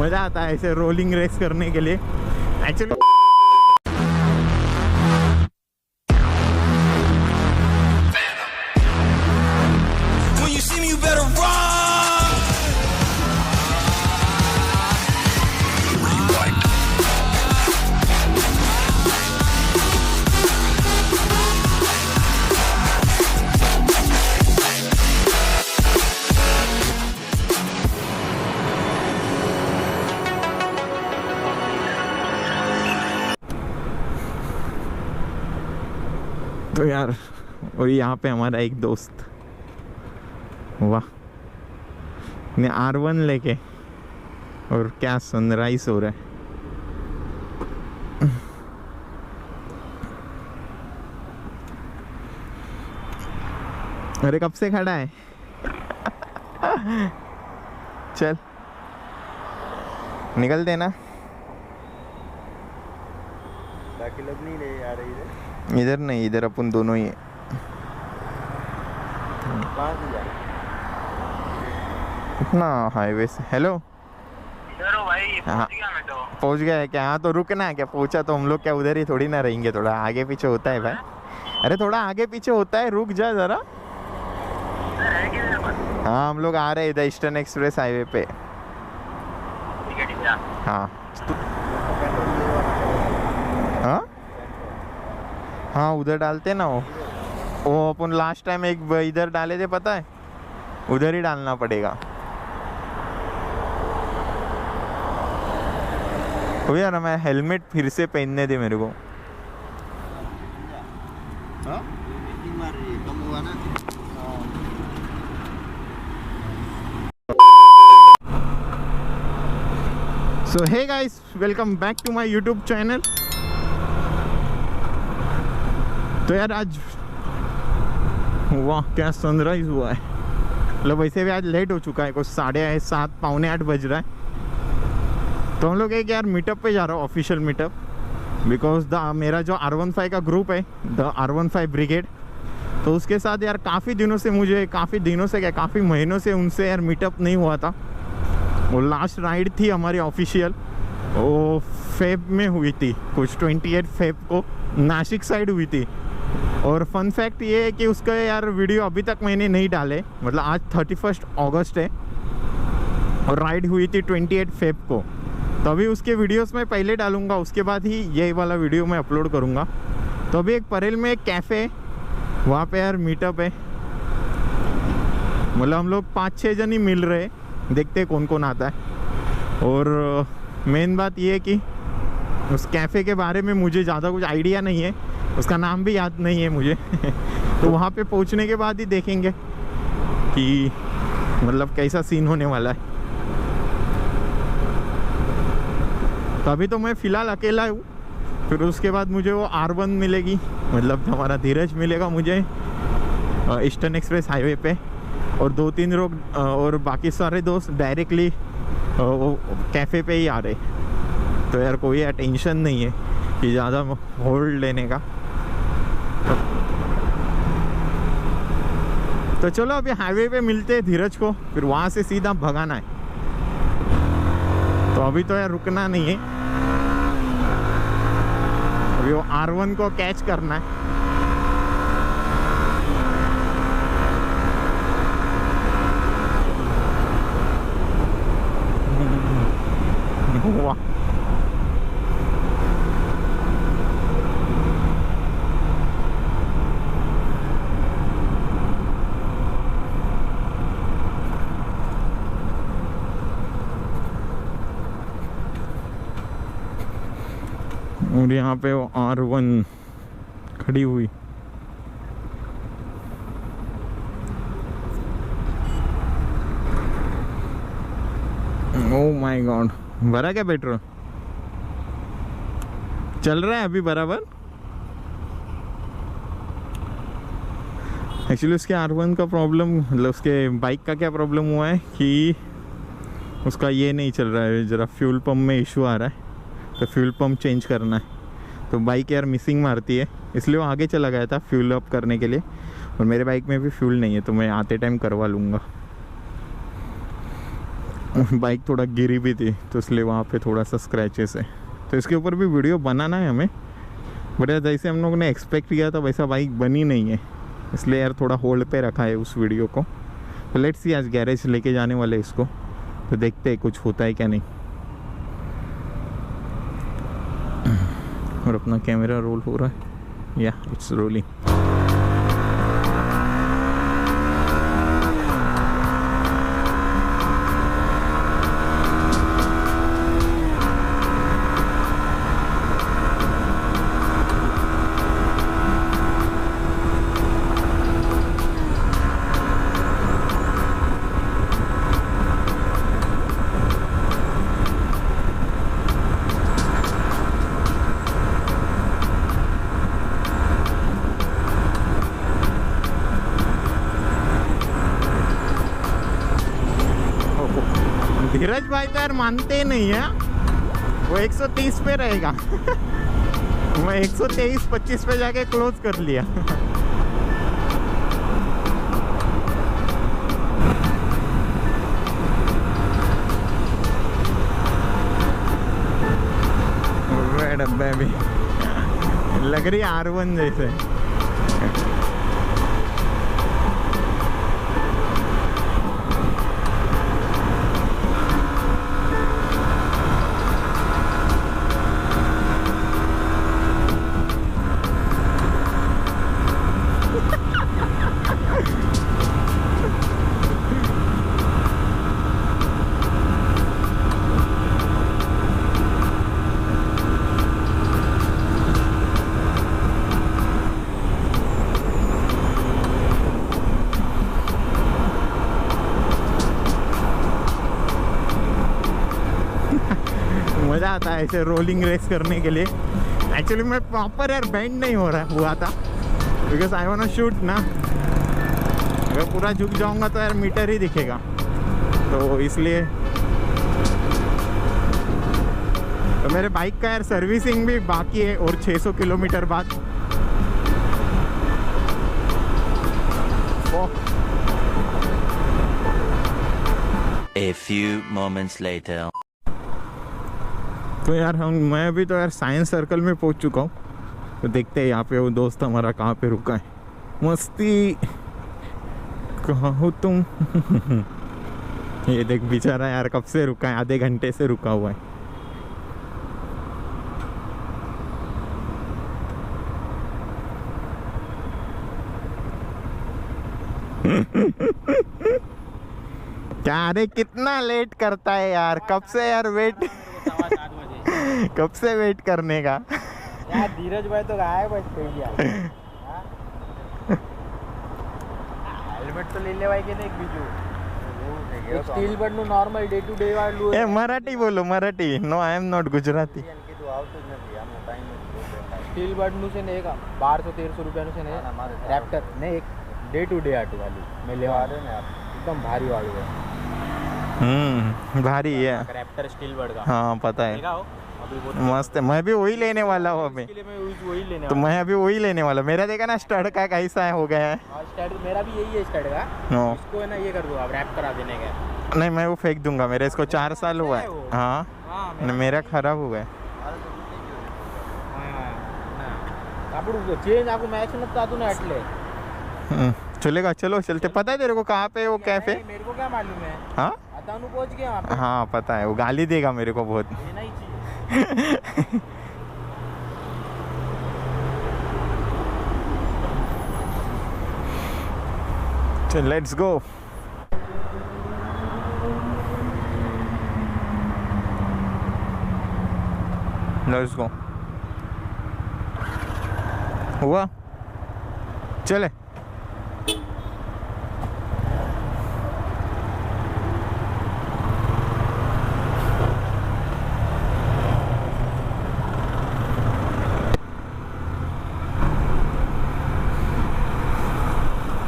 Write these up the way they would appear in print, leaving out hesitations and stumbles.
मज़ा आता है ऐसे रोलिंग रेस करने के लिए एक्चुअली। तो यार, और यहाँ पे हमारा एक दोस्त, वाह, ने R1 लेके, और क्या सनराइज हो रहा है। अरे कब से खड़ा है? चल निकल देना। बाकी लोग नहीं ले आ रहे इधर नहीं, इधर अपन दोनों ही है। इतना हाईवे से। हेलो भाई, पहुंच गया मैं तो। पहुंच गया है क्या? हाँ तो रुकना, क्या पहुंचा तो हम लोग क्या उधर ही थोड़ी ना रहेंगे, थोड़ा आगे पीछे होता है भाई। अरे थोड़ा आगे पीछे होता है, रुक जा जरा। हाँ हम लोग आ रहे हैं इधर ईस्टर्न एक्सप्रेस हाईवे पे। हाँ हाँ हाँ उधर डालते ना वो अपन लास्ट टाइम एक इधर डाले थे, पता है? उधर ही डालना पड़ेगा। हो यार, मैं हेलमेट फिर से पहनने दे मेरे को। कम हुआ ना। So hey guys, welcome back to my YouTube channel. तो यार आज, वाह क्या सनराइज हुआ है। मतलब वैसे भी आज लेट हो चुका है, कुछ 7:30 पौने 8 बज रहा है। तो हम लोग एक यार मीटअप पे जा रहा हूँ, ऑफिशियल मीटअप, बिकॉज मेरा जो R15 का ग्रुप है, द R15 ब्रिगेड, तो उसके साथ यार काफ़ी दिनों से काफ़ी महीनों से उनसे यार मीटअप नहीं हुआ था। वो लास्ट राइड थी हमारी ऑफिशियल, वो फेब में हुई थी, कुछ 28 फेब को नासिक साइड हुई थी। और फन फैक्ट ये है कि उसका यार वीडियो अभी तक मैंने नहीं डाले, मतलब आज 31 अगस्त है और राइड हुई थी 28 फेब को। तो अभी उसके वीडियोस मैं पहले डालूंगा, उसके बाद ही ये वाला वीडियो मैं अपलोड करूंगा। तो अभी एक परेल में एक कैफ़े है, वहाँ पे यार मीटअप है। मतलब हम लोग 5-6 जन ही मिल रहे, देखते कौन कौन आता है। और मेन बात ये है कि उस कैफ़े के बारे में मुझे ज़्यादा कुछ आइडिया नहीं है, उसका नाम भी याद नहीं है मुझे। तो वहाँ पे पहुँचने के बाद ही देखेंगे कि मतलब कैसा सीन होने वाला है। तो अभी तो मैं फ़िलहाल अकेला हूँ, फिर उसके बाद मुझे वो R1 मिलेगी, मतलब हमारा धीरज मिलेगा मुझे ईस्टर्न एक्सप्रेस हाईवे पे, और 2-3 लोग और बाकी सारे दोस्त डायरेक्टली वो कैफ़े पे ही आ रहे। तो यार कोई टेंशन नहीं है कि ज़्यादा होल्ड लेने का। तो चलो अभी हाईवे पे मिलते हैं धीरज को, फिर वहाँ से सीधा भगाना है। तो अभी तो यार रुकना नहीं है, अभी वो R1 को कैच करना है। वाह और यहाँ पे वो R1 खड़ी हुई। ओह माय गॉड, भरा क्या पेट्रोल? चल रहा है अभी बराबर। एक्चुअली उसके R1 का प्रॉब्लम, मतलब उसके बाइक का क्या प्रॉब्लम हुआ है कि उसका ये नहीं चल रहा है, ज़रा फ्यूल पंप में इशू आ रहा है, तो फ्यूल पंप चेंज करना है। तो बाइक यार मिसिंग मारती है, इसलिए वो आगे चला गया था फ्यूल अप करने के लिए, और मेरे बाइक में भी फ्यूल नहीं है, तो मैं आते टाइम करवा लूँगा। बाइक थोड़ा गिरी भी थी तो इसलिए वहाँ पे थोड़ा सा स्क्रैचेस है। तो इसके ऊपर भी वीडियो बनाना है हमें, बट यार जैसे हम लोगों ने एक्सपेक्ट किया था वैसा बाइक बनी नहीं है, इसलिए यार थोड़ा होल्ड पे रखा है उस वीडियो को। तो लेट्स सी, आज गैरेज लेके जाने वाले इसको, तो देखते हैं कुछ होता है क्या नहीं। और अपना कैमरा रोल हो रहा है, या इट्स रोलिंग। धीरज भाई तो यार मानते ही नहीं है, वो 130 पे रहेगा। मैं 123-25 पे जाके क्लोज कर लिया। डब्बे भी लग रही है R1 जैसे। मज़ा आता है ऐसे रोलिंग रेस करने के लिए। एक्चुअली मैं प्रॉपर यार बेंड नहीं हो रहा हुआ था, because I want to shoot ना। अगर पूरा झुक जाऊंगा तो यार मीटर ही दिखेगा, तो इसलिए। तो मेरे बाइक का यार सर्विसिंग भी बाकी है और 600 किलोमीटर बाद। A few moments later. तो यार मैं अभी तो यार साइंस सर्कल में पहुंच चुका हूँ, तो देखते हैं यहाँ पे वो दोस्त हमारा कहाँ पे रुका है। मस्ती, कहाँ हो तुम? ये देख बेचारा यार कब से रुका है, आधे घंटे से रुका हुआ है। क्या, अरे कितना लेट करता है यार, कब से यार वेट कब से वेट करने का यार। धीरज भाई तो गायब है हेल्मेट तो ले ले भाई के नहीं बीजू still but no normal day to day वालू ए मराठी बोलो, Marathi. No I am not Gujarati. Still but नु से नहीं का 1200-1300 रुपया नु से नहीं रैप्टर नहीं, एक डे टू डे आटू वाली मैं लेवा दे ना यार, एकदम भारी वाली है। भारी है रैप्टर स्टील बट का। हाँ पता है, मस्त है। मैं भी वही लेने वाला हूँ अभी, तो मैं अभी वही लेने वाला। मेरा देखा ना स्टड का कैसा हो गया है। स्टड मेरा भी यही है स्टड का। इसको है ना ये कर दो आप, रैप करा देने का। नहीं मैं वो फेंक दूंगा, मेरे इसको 4 साल हुआ है। हाँ मेरा खराब हुआ है। चेंज आपको मैच नता तू ना अटले चलेगा, चलो चलते। पता है तेरे को कहाँ पे वो कैफे? मेरे को क्या मालूम है। हाँ पहुंच गया वहाँ पे। हाँ पता है, वो गाली देगा मेरे को बहुत। चल लेट्स गो। Let's go. हुआ, चले।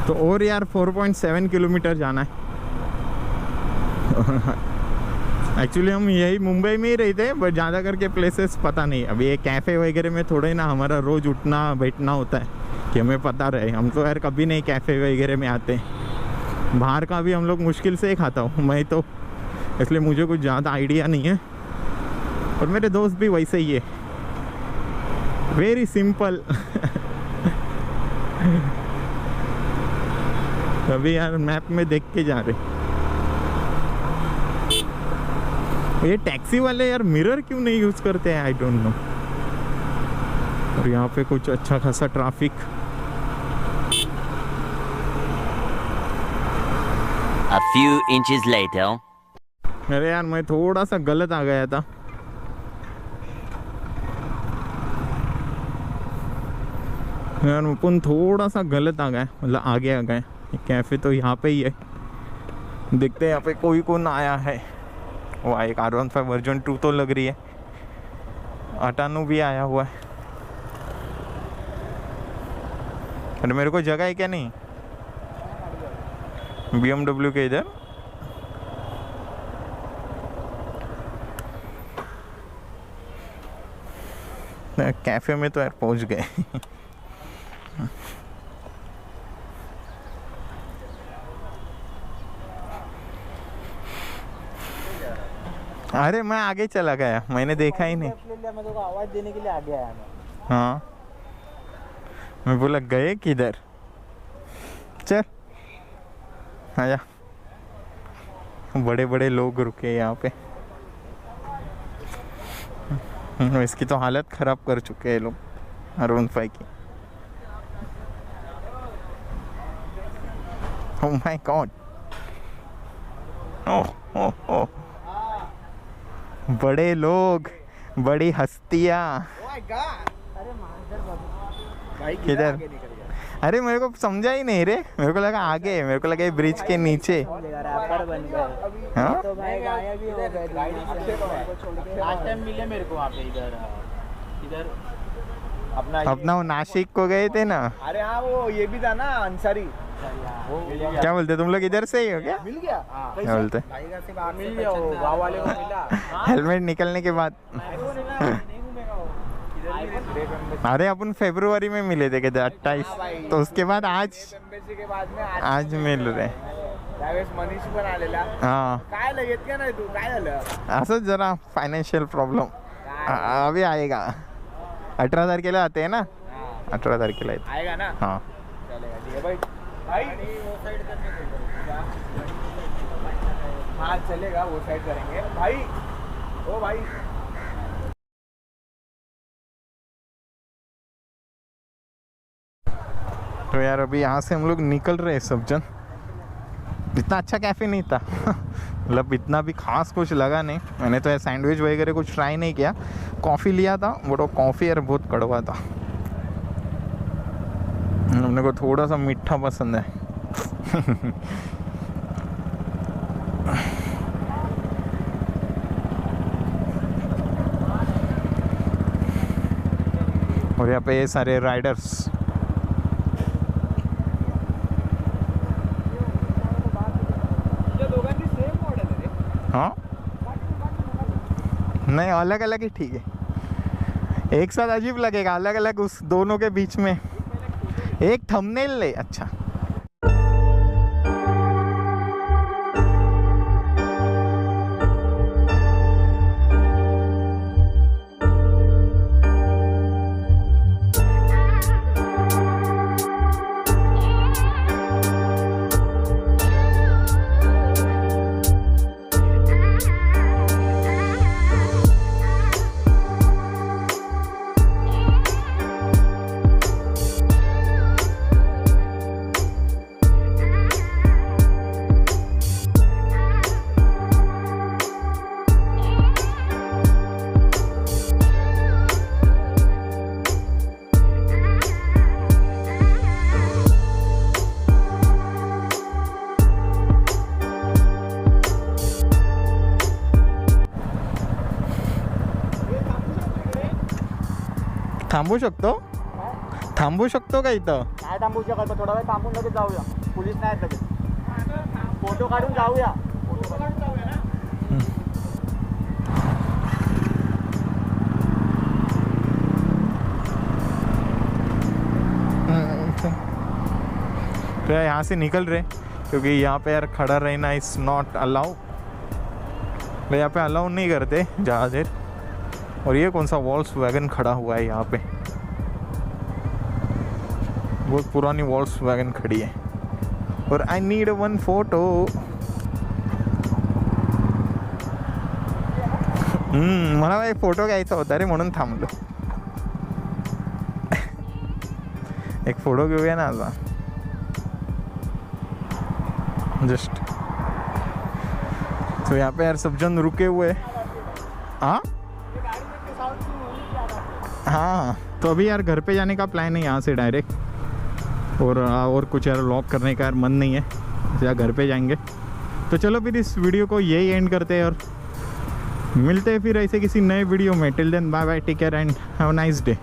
तो और यार 4.7 किलोमीटर जाना है। एक्चुअली हम यही मुंबई में ही रहते, बट ज़्यादा करके प्लेसेस पता नहीं। अभी ये कैफ़े वगैरह में थोड़ा ही ना हमारा रोज़ उठना बैठना होता है कि हमें पता रहे। हम तो यार कभी नहीं कैफ़े वगैरह में आते। बाहर का भी हम लोग मुश्किल से ही खाता हूँ मैं तो। इसलिए मुझे कुछ ज़्यादा आइडिया नहीं है। और मेरे दोस्त भी वैसे ही है, वेरी सिंपल। अभी यार मैप में देख के जा रहे। ये टैक्सी वाले यार मिरर क्यों नहीं यूज़ करते हैं, आई डोंट नो। और यहाँ पे कुछ अच्छा खासा traffic. A few inches later. अरे यार मैं थोड़ा सा गलत आ गया था। यार अपन थोड़ा सा गलत आ गए, मतलब आगे आ गए। कैफ़े तो यहाँ पे ही है, देखते हैं यहाँ पे कोई कौन आया है। वाह, एक R15 वर्जन 2 तो लग रही है। अटानू भी आया हुआ है। अरे मेरे को जगह है क्या नहीं BMW के इधर? कैफे में तो यार पहुंच गए। अरे मैं आगे चला गया, मैंने देखा ही नहीं। मैं तो आवाज देने के लिए आगे आया मैं। हाँ, मैं बोला गए किधर। चल आजा। बड़े बड़े लोग रुके यहाँ पे। इसकी तो हालत खराब कर चुके हैं लोग R15 की। ओह माय गॉड, ओह ओह ओह, बड़े लोग, बड़ी हस्तियाँ। किधर? अरे मेरे को समझा ही नहीं रे, मेरे को लगा आगे, मेरे को लगा ये ब्रिज के नीचे। हाँ? तो भाई गायब ही हो गए। लास्ट टाइम मिले मेरे को वहाँ पे, इधर अपना वो नासिक को गए थे ना। अरे हाँ, वो ये भी था ना अंसारी। क्या बोलते तुम लोग, इधर से ही हो क्या? मिल गया। क्या बोलते? मिल गया, वो गाँव वाले को मिला। हेलमेट निकलने के बाद। अरे अपन फरवरी में मिले थे कहते 28, तो उसके बाद आज के बाद में आज मिल रहे। त्यावेळेस मनीष पण आलेला। हाँ, काय लगेच का नाही तू, काय झालं? असंच जरा फाइनेंशियल प्रॉब्लेम। अभी आएगा, 18 तारखेला आते हैं ना, 18 तारखेला येते। आएगा ना? हाँ चलेगा, ठीक है भाई। भाई वो साइड करने को। हाँ चलेगा, वो साइड करेंगे भाई। ओ भाई, तो यार अभी यहाँ से हम लोग निकल रहे हैं सब जन। इतना अच्छा कैफ़े नहीं था। मतलब इतना भी खास कुछ लगा नहीं। मैंने तो यार सैंडविच वगैरह कुछ ट्राई नहीं किया। कॉफ़ी लिया था, बट वो कॉफ़ी यार बहुत कड़वा था। अपने को थोड़ा सा मीठा पसंद है। और यहाँ पे ये सारे राइडर्स। हाँ नहीं, अलग अलग ही ठीक है। एक साथ अजीब लगेगा, अलग अलग उस दोनों के बीच में एक थंबनेल ले। अच्छा थांबू शकतो का इथं? काय थांबू शकत? थोडा वेळ थांबून लगेच जाऊया, पोलीस नाही आहेत लगेच। फोटो काढून जाऊया। तो यहाँ से निकल रहे, क्योंकि यहाँ पे यार खड़ा रहना इज नॉट अलाउ। तो यहाँ पे अलाउ नहीं करते ज़्यादा देर। और ये कौन सा वॉल्क्सवैगन खड़ा हुआ है यहाँ पे, बहुत पुरानी वॉल्क्सवैगन खड़ी है। और आई नीड वन फोटो। मला एक फोटो घ्यायचा होता रे, म्हणून थांबलो। एक फोटो घेऊया ना आता जस्ट। तो यहाँ पे यार सब जन रुके हुए। हाँ हाँ, तो अभी यार घर पे जाने का प्लान है यहाँ से डायरेक्ट। और कुछ यार व्लॉग करने का यार मन नहीं है, या घर पे जाएंगे। तो चलो फिर इस वीडियो को यही एंड करते हैं और मिलते हैं फिर ऐसे किसी नए वीडियो में। Till then bye bye, take care and have a nice day.